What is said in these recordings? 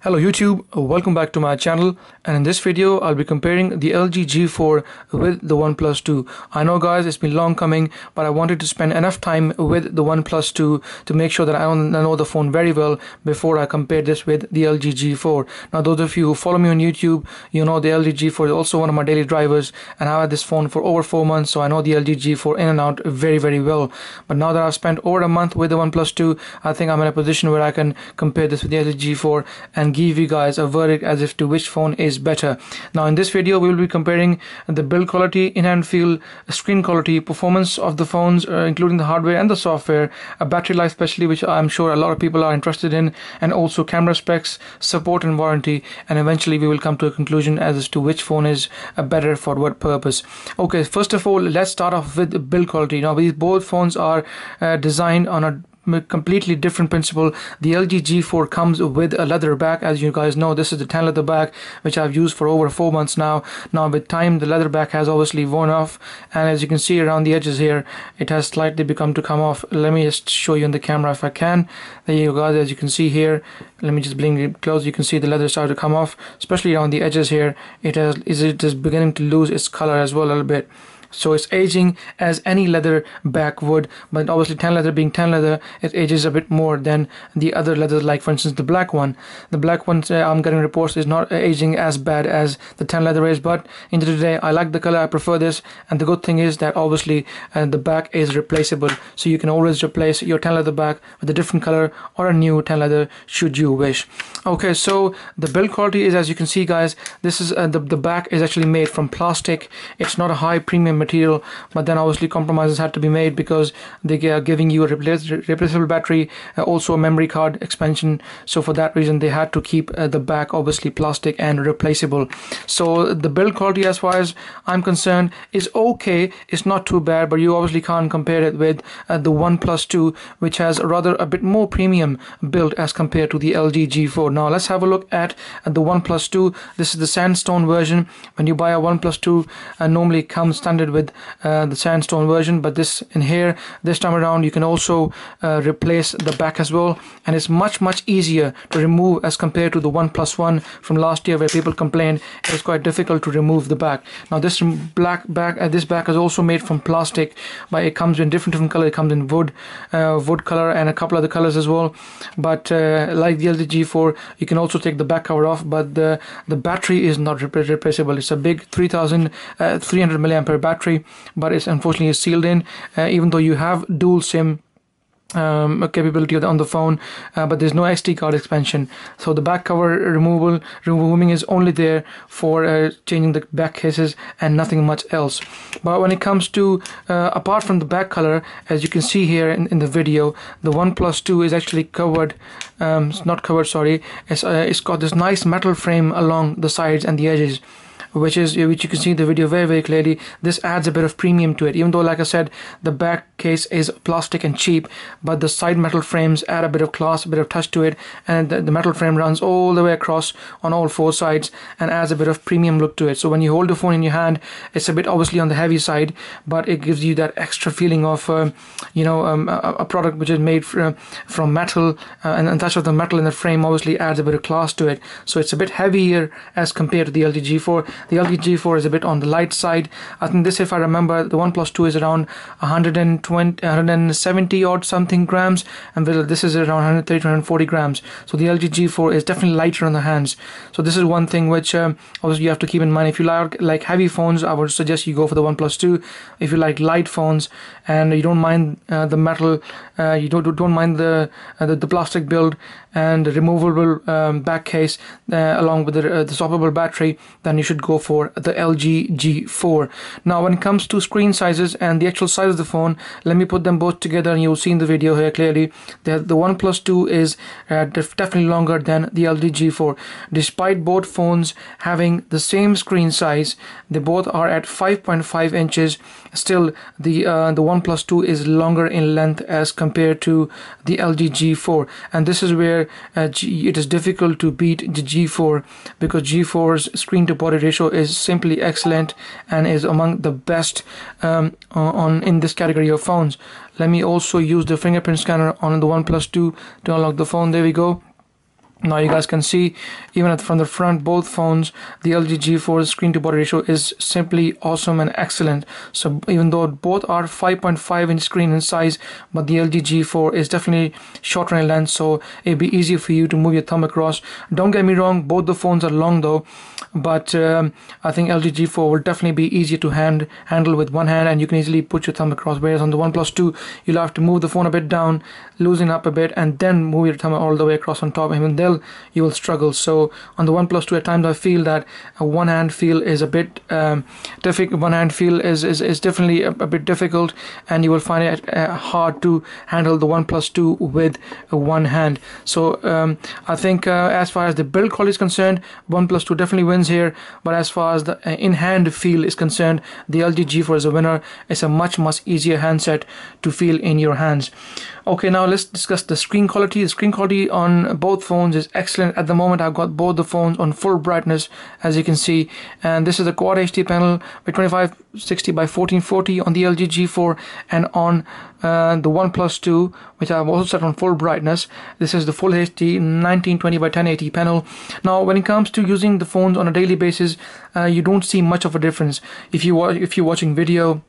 Hello YouTube, welcome back to my channel, and in this video I'll be comparing the LG G4 with the OnePlus 2. I know guys, it's been long coming, but I wanted to spend enough time with the OnePlus 2 to make sure that I know the phone very well before I compare this with the LG G4. Now those of you who follow me on YouTube, you know the LG G4 is also one of my daily drivers, and I've had this phone for over 4 months, so I know the LG G4 in and out very well. But now that I've spent over a month with the OnePlus 2, I think I'm in a position where I can compare this with the LG G4 and give you guys a verdict as if to which phone is better. Now in this video we will be comparing the build quality, in-hand feel, screen quality, performance of the phones, including the hardware and the software, a battery life especially, which I'm sure a lot of people are interested in, and also camera specs, support and warranty, and eventually we will come to a conclusion as to which phone is better for what purpose. Okay, first of all, let's start off with build quality. Now these both phones are designed on a completely different principle. The LG G4 comes with a leather back. As you guys know, this is the tan leather back which I've used for over 4 months now. Now with time the leather back has obviously worn off, and as you can see around the edges here it has slightly begun to come off. Let me just show you in the camera if I can. There you go guys, as you can see here, let me just bring it close. You can see the leather started to come off, especially around the edges here. It is beginning to lose its color as well a little bit. So it's aging as any leather back would, but obviously tan leather being tan leather, it ages a bit more than the other leathers, like for instance the black one. The black one, I'm getting reports, is not aging as bad as the tan leather is, but in the day I like the color, I prefer this, and the good thing is that obviously the back is replaceable, so you can always replace your tan leather back with a different color or a new tan leather should you wish. Okay, so the build quality is, as you can see guys, this is the back is actually made from plastic. It's not a high premium material, but then obviously compromises had to be made because they are giving you a replaceable battery, also a memory card expansion, so for that reason they had to keep the back obviously plastic and replaceable. So the build quality, as far as I'm concerned, is okay. It's not too bad, but you obviously can't compare it with the OnePlus 2, which has rather a bit more premium build as compared to the LG G4. Now let's have a look at the OnePlus 2. This is the sandstone version. When you buy a OnePlus 2, normally it comes standard with the sandstone version, but this time around you can also replace the back as well, and it's much easier to remove as compared to the OnePlus 1 from last year, where people complained it was quite difficult to remove the back. Now this black back, this back is also made from plastic, but it comes in different color. It comes in wood color and a couple other colors as well, but like the LG G4, you can also take the back cover off, but the battery is not replaceable. It's a big 3300 milliampere battery, but it's unfortunately sealed in, even though you have dual SIM capability on the phone, but there's no SD card expansion. So the back cover removing is only there for changing the back cases and nothing much else. But when it comes to apart from the back color, as you can see here in the video, the OnePlus 2 is actually covered, it's not covered, sorry, it's got this nice metal frame along the sides and the edges, which you can see in the video very clearly. This adds a bit of premium to it, even though, like I said, the back case is plastic and cheap, but the side metal frames add a bit of class, a bit of touch to it, and the metal frame runs all the way across on all 4 sides and adds a bit of premium look to it. So when you hold the phone in your hand, it's a bit obviously on the heavy side, but it gives you that extra feeling of a product which is made from metal, and touch of the metal in the frame obviously adds a bit of class to it. So it's a bit heavier as compared to the LG G4. The LG G4 is a bit on the light side. I think this, if I remember, the OnePlus 2 is around 170 odd something grams, and this is around 130 to 140 grams. So the LG G4 is definitely lighter on the hands. So this is one thing which obviously you have to keep in mind. If you like heavy phones, I would suggest you go for the OnePlus 2. If you like light phones and you don't mind the metal, you don't mind the plastic build and the removable back case along with the swappable battery, then you should go for the LG G4. Now when it comes to screen sizes and the actual size of the phone, let me put them both together and you'll see in the video here clearly that the OnePlus 2 is definitely longer than the LG G4. Despite both phones having the same screen size, they both are at 5.5 inches. Still the OnePlus 2 is longer in length as compared to the LG G4, and this is where it is difficult to beat the G4, because G4's screen to body ratio is simply excellent and is among the best in this category of phones. Let me also use the fingerprint scanner on the OnePlus 2 to unlock the phone. There we go. Now you guys can see even from the front, both phones, the LG G4 screen to body ratio is simply awesome and excellent. So even though both are 5.5 inch screen in size, but the LG G4 is definitely shorter in length, so it'd be easier for you to move your thumb across. Don't get me wrong, both the phones are long though, but I think LG G4 will definitely be easier to handle with one hand, and you can easily put your thumb across, whereas on the OnePlus 2 you'll have to move the phone a bit down, loosen up a bit, and then move your thumb all the way across on top. Even then you will struggle. So on the OnePlus 2 at times I feel that a one hand feel is a bit difficult. One hand feel is definitely a bit difficult, and you will find it hard to handle the OnePlus 2 with one hand. So I think as far as the build quality is concerned, OnePlus 2 definitely wins here, but as far as the in-hand feel is concerned, the LG G4 is a winner. It's a much easier handset to feel in your hands. Okay, now let's discuss the screen quality. The screen quality on both phones is excellent. At the moment I've got both the phones on full brightness, as you can see, and this is a Quad HD panel with 2560 by 1440 on the LG G4, and on the OnePlus 2, which I've also set on full brightness, this is the full HD 1920 by 1080 panel. Now when it comes to using the phones on a daily basis, you don't see much of a difference. If you're watching video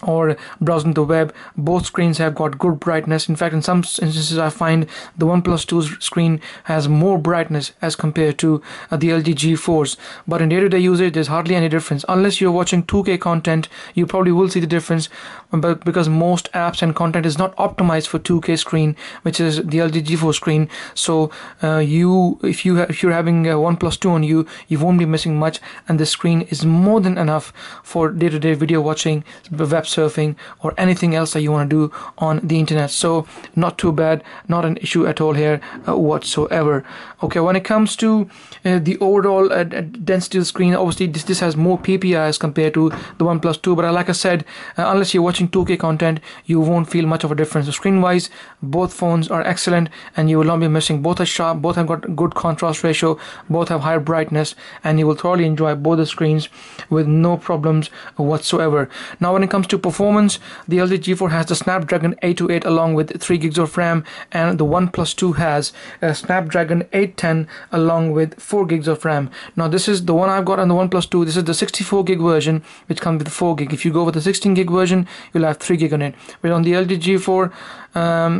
or browsing the web, both screens have got good brightness. In fact, in some instances I find the OnePlus 2's screen has more brightness as compared to the LG G4's, but in day-to-day usage there's hardly any difference. Unless you're watching 2K content, you probably will see the difference, but because most apps and content is not optimized for 2K screen, which is the LG G4 screen, so if you're having a OnePlus 2 on you won't be missing much, and the screen is more than enough for day-to-day video watching, web surfing, or anything else that you want to do on the internet. So not too bad, not an issue at all here whatsoever. Okay, when it comes to the overall density of the screen, obviously this has more PPI as compared to the OnePlus 2, but like I said, unless you're watching 2K content, you won't feel much of a difference. So screen wise, both phones are excellent, and you will not be missing. Both are sharp, both have got good contrast ratio, both have higher brightness, and you will thoroughly enjoy both the screens with no problems whatsoever. Now when it comes to performance, the LG G4 has the Snapdragon 828 along with 3 gigs of RAM, and the OnePlus 2 has a Snapdragon 810 along with 4 gigs of RAM. Now this is the one I've got on the OnePlus 2. This is the 64 gig version, which comes with 4 gig. If you go with the 16 gig version, you'll have 3 gig on it. But on the LG G4,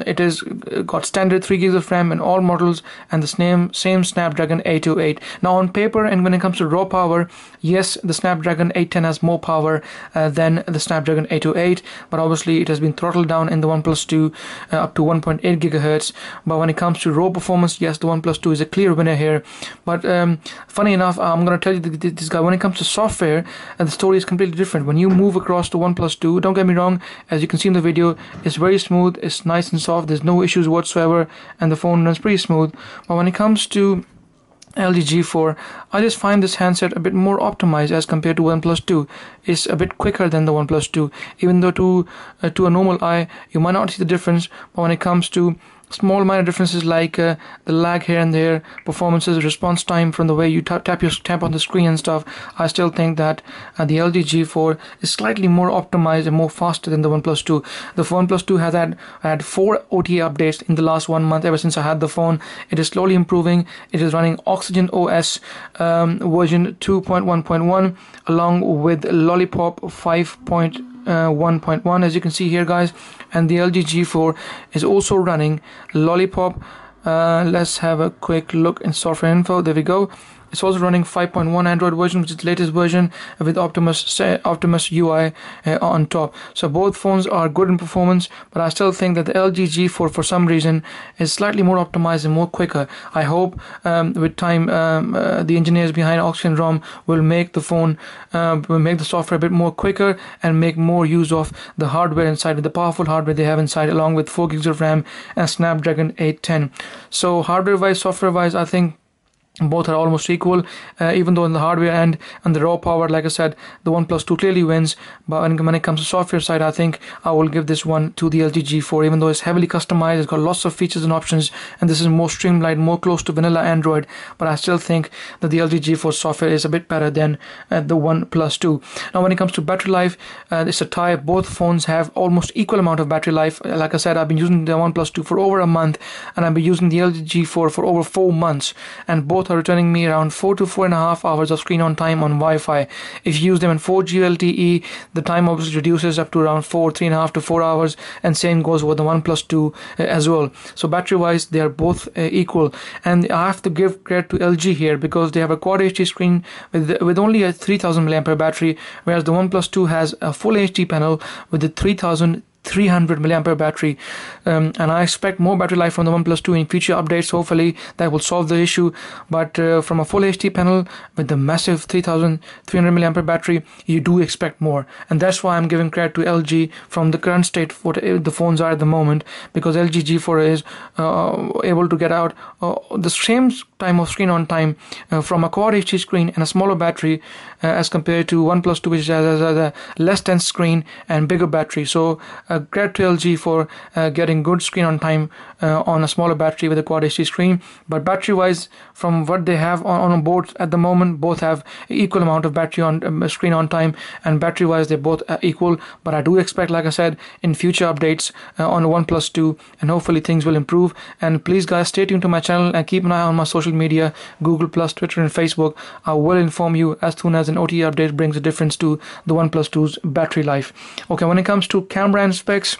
it is got standard 3 gigs of RAM in all models, and the same Snapdragon 828. Now on paper, and when it comes to raw power, yes, the Snapdragon 810 has more power than the Snapdragon 828, but obviously it has been throttled down in the OnePlus 2 up to 1.8 gigahertz. But when it comes to raw performance, yes, the OnePlus 2 is a clear winner here. But funny enough, I'm going to tell you this guy, when it comes to software, the story is completely different. When you move across to OnePlus 2, don't get me wrong, as you can see in the video, it's very smooth, it's nice and soft, there's no issues whatsoever, and the phone runs pretty smooth. But when it comes to LG G4, I just find this handset a bit more optimized as compared to OnePlus 2. It's a bit quicker than the OnePlus 2, even though to a normal eye you might not see the difference, but when it comes to small minor differences like the lag here and there, performances, response time from the way you tap on the screen and stuff, I still think that the LG G4 is slightly more optimized and more faster than the OnePlus 2. The OnePlus 2 has had 4 OTA updates in the last 1 month ever since I had the phone. It is slowly improving. It is running Oxygen OS version 2.1.1 along with Lollipop 5.1.1, as you can see here, guys, and the LG G4 is also running Lollipop. Let's have a quick look in software info. There we go. It's also running 5.1 Android version, which is the latest version with Optimus UI on top. So both phones are good in performance, but I still think that the LG G4 for some reason is slightly more optimized and more quicker. I hope with time the engineers behind Oxygen ROM will make the phone, will make the software a bit more quicker and make more use of the hardware inside, the powerful hardware they have inside, along with 4 gigs of RAM and Snapdragon 810. So hardware wise, software wise, I think Both are almost equal, even though in the hardware and the raw power, like I said, the OnePlus 2 clearly wins. But when it comes to software side, I think I will give this one to the LG G4, even though it's heavily customized, it's got lots of features and options, and this is more streamlined, more close to vanilla Android. But I still think that the LG G4 software is a bit better than the OnePlus 2. Now, when it comes to battery life, it's a tie. Both phones have almost equal amount of battery life. Like I said, I've been using the OnePlus 2 for over a month, and I've been using the LG G4 for over 4 months, and both are returning me around 4 to 4.5 hours of screen on time on Wi-Fi. If you use them in 4G LTE, the time obviously reduces up to around 3.5 to 4 hours, and same goes with the OnePlus 2 as well. So battery wise, they are both equal, and I have to give credit to LG here because they have a Quad HD screen with only a 3000 mAh battery, whereas the OnePlus 2 has a full HD panel with a 3300 mAh battery, and I expect more battery life from the OnePlus 2 in future updates. Hopefully that will solve the issue, but from a full HD panel with the massive 3300 mAh battery, you do expect more, and that's why I'm giving credit to LG from the current state what the phones are at the moment, because LG G4 is able to get out the same time of screen on time from a Quad HD screen and a smaller battery as compared to OnePlus 2, which has a less dense screen and bigger battery. So credit to LG for getting good screen on time on a smaller battery with a Quad HD screen. But battery wise, from what they have on board at the moment, both have equal amount of battery on screen on time, and battery wise they both are equal. But I do expect, like I said, in future updates on the OnePlus 2, and hopefully things will improve. And please guys, stay tuned to my channel and keep an eye on my social media, Google Plus, Twitter and Facebook. I will inform you as soon as an OTA update brings a difference to the OnePlus 2's battery life. Okay, when it comes to camera and specs,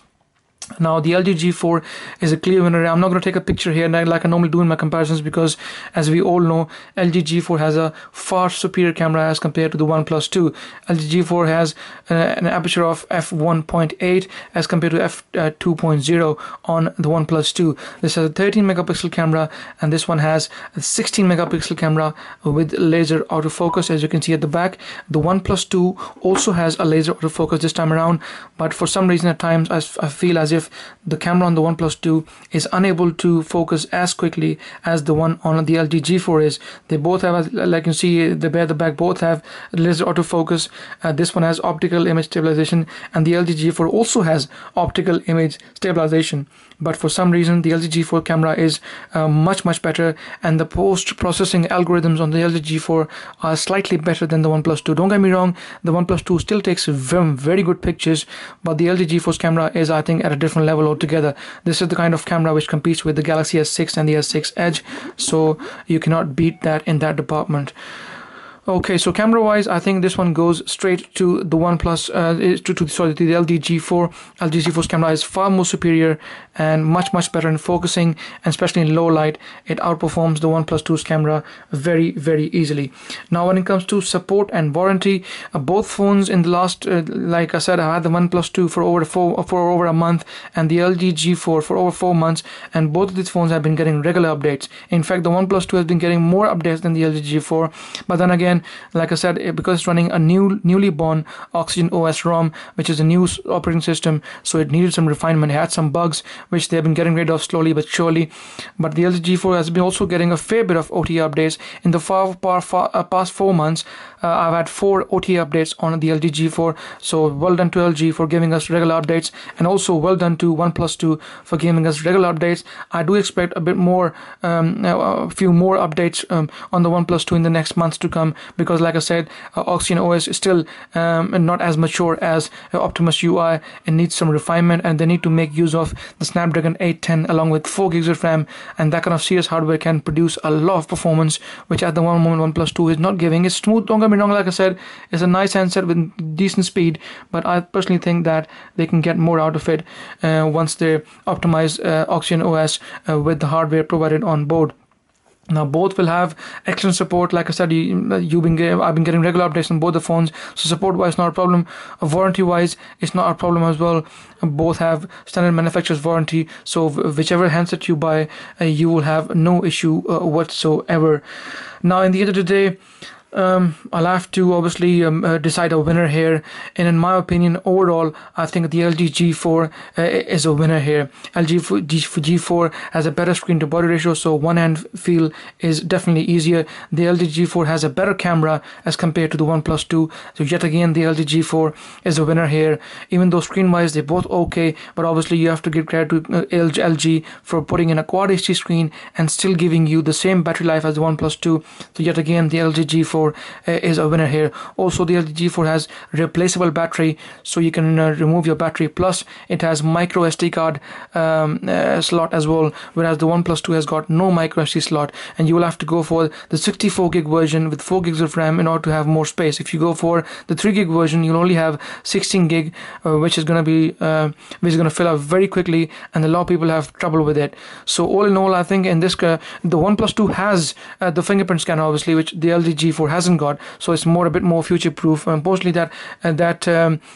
now the LG G4 is a clear winner. I'm not going to take a picture here like I normally do in my comparisons, because as we all know, LG G4 has a far superior camera as compared to the OnePlus 2. LG G4 has an aperture of f1.8 as compared to f2.0 on the OnePlus 2. This has a 13 megapixel camera, and this one has a 16 megapixel camera with laser autofocus, as you can see at the back. The OnePlus 2 also has a laser autofocus this time around, but for some reason at times I feel as if the camera on the OnePlus 2 is unable to focus as quickly as the one on the LG G4 is. They both have, like you see the back, both have laser autofocus. This one has optical image stabilization, and the LG G4 also has optical image stabilization. But for some reason the LG G4 camera is much better, and the post-processing algorithms on the LG G4 are slightly better than the OnePlus 2. Don't get me wrong, the OnePlus 2 still takes very good pictures, but the LG G4's camera is, I think, at a different level altogether. This is the kind of camera which competes with the Galaxy S6 and the S6 Edge, so you cannot beat that in that department. Okay, so camera wise, I think this one goes straight to the OnePlus, to the LG G4. LG G4's camera is far more superior and much better in focusing, and especially in low light, it outperforms the OnePlus 2's camera very easily. Now, when it comes to support and warranty, both phones in the last, like I said, I had the OnePlus 2 for over a month, and the LG G4 for over 4 months, and both of these phones have been getting regular updates. In fact, the OnePlus 2 has been getting more updates than the LG G4, but then again, like I said, because it's running a newly born Oxygen OS ROM, which is a new operating system, so it needed some refinement. It had some bugs which they've been getting rid of slowly but surely. But the LG G4 has been also getting a fair bit of OTA updates in the past 4 months. I've had 4 OTA updates on the LG G4, so well done to LG for giving us regular updates, and also well done to OnePlus 2 for giving us regular updates. I do expect a bit more, a few more updates on the OnePlus 2 in the next months to come, because like I said, Oxygen OS is still not as mature as Optimus UI. It needs some refinement, and they need to make use of the Snapdragon 810 along with 4 gigs of RAM, and that kind of serious hardware can produce a lot of performance, which at the moment OnePlus 2 is not giving. It's smooth, don't get me wrong, like I said, it's a nice handset with decent speed, but I personally think that they can get more out of it once they optimize Oxygen OS with the hardware provided on board. Now, both will have excellent support. Like I said, I've been getting regular updates on both the phones, so support wise not a problem. Warranty wise it's not a problem as well. Both have standard manufacturer's warranty, so whichever handset you buy, you will have no issue whatsoever. Now, in the end of the day, I'll have to obviously decide a winner here, and in my opinion, overall, I think the LG G4 is a winner here. LG G4 has a better screen to body ratio, so one hand feel is definitely easier. The LG G4 has a better camera as compared to the OnePlus 2, so yet again the LG G4 is a winner here. Even though screen wise they're both okay, but obviously you have to give credit to LG for putting in a Quad HD screen and still giving you the same battery life as the OnePlus 2. So yet again the LG G4 is a winner here. Also, the LG G4 has replaceable battery, so you can remove your battery, plus it has micro SD card slot as well, whereas the OnePlus 2 has got no micro SD slot, and you will have to go for the 64 gig version with 4 gigs of RAM in order to have more space. If you go for the 3 gig version, you'll only have 16 gig, which is going to fill up very quickly, and a lot of people have trouble with it. So all in all, I think in this the OnePlus 2 has the fingerprint scanner, obviously, which the LG G4 hasn't got, so it's a bit more future proof. Mostly that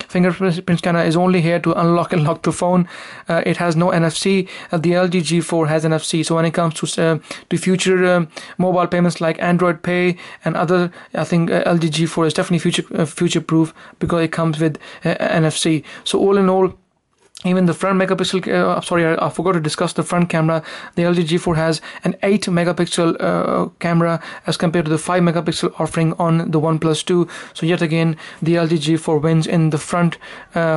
fingerprint scanner is only here to unlock and lock the phone. It has no NFC. The LG G4 has NFC, so when it comes to future mobile payments like Android Pay and other, I think LG G4 is definitely future proof because it comes with NFC. So all in all, even the front megapixel, I forgot to discuss the front camera. The LG G4 has an 8 megapixel camera as compared to the 5 megapixel offering on the OnePlus 2. So yet again, the LG G4 wins in the front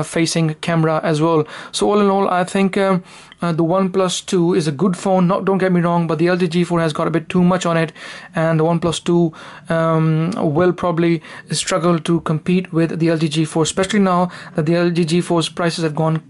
facing camera as well. So all in all, I think the OnePlus 2 is a good phone. Don't get me wrong, but the LG G4 has got a bit too much on it, and the OnePlus 2 will probably struggle to compete with the LG G4, especially now that the LG G4's prices have gone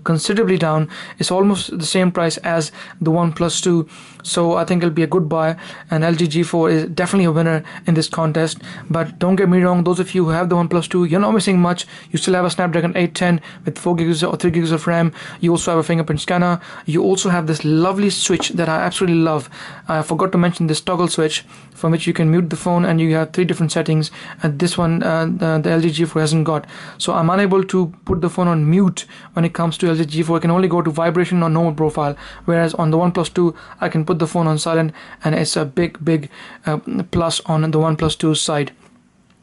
considerably down. It's almost the same price as the OnePlus 2, so I think it'll be a good buy, and LG G4 is definitely a winner in this contest. But don't get me wrong, those of you who have the OnePlus 2, you're not missing much. You still have a Snapdragon 810 with 4 gigs or 3 gigs of RAM. You also have a fingerprint scanner. You also have this lovely switch that I absolutely love. I forgot to mention this toggle switch from which you can mute the phone, and you have 3 different settings, and this one the LG G4 hasn't got. So I'm unable to put the phone on mute when it comes to LG G4. I can only go to vibration or normal profile, whereas on the OnePlus 2 I can put the phone on silent, and it's a big plus on the OnePlus 2's side.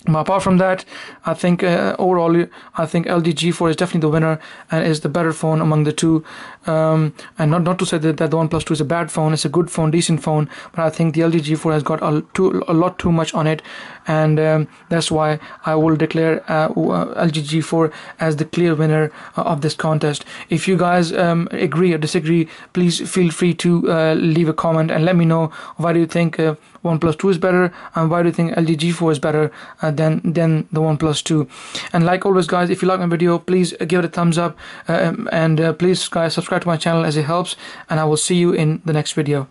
But apart from that, I think overall, I think LG G4 is definitely the winner and is the better phone among the two. And not to say that the OnePlus 2 is a bad phone. It's a good phone, decent phone. But I think the LG G4 has got a lot too much on it, and that's why I will declare LG G4 as the clear winner of this contest. If you guys agree or disagree, please feel free to leave a comment and let me know why do you think OnePlus 2 is better, and why do you think LG G4 is better than the OnePlus 2. And like always, guys, if you like my video, please give it a thumbs up, and please guys subscribe to my channel as it helps, and I will see you in the next video.